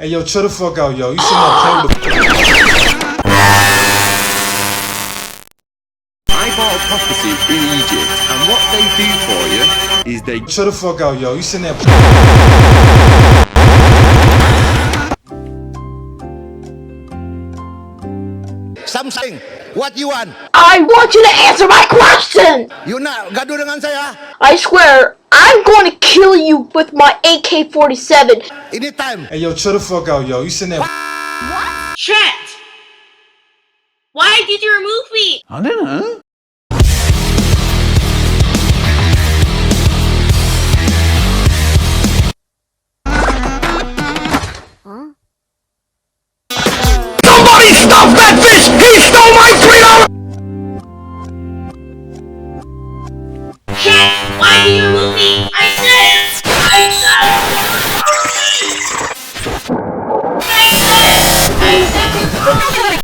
Hey, yo, chill the fuck out, yo. You should not play with the... I bought a property in Egypt, and what they do for you is they... Chill the fuck out, yo. You sitting there... Something. What you want? I want you to answer my question! You nak gaduh dengan saya? I swear, I'm going to kill you with my AK-47. Anytime. Hey, yo, chill the fuck out, yo. You sitting there... Chet! Why did you remove me? I don't know. Somebody stop that fish! He stole my $3! Chet!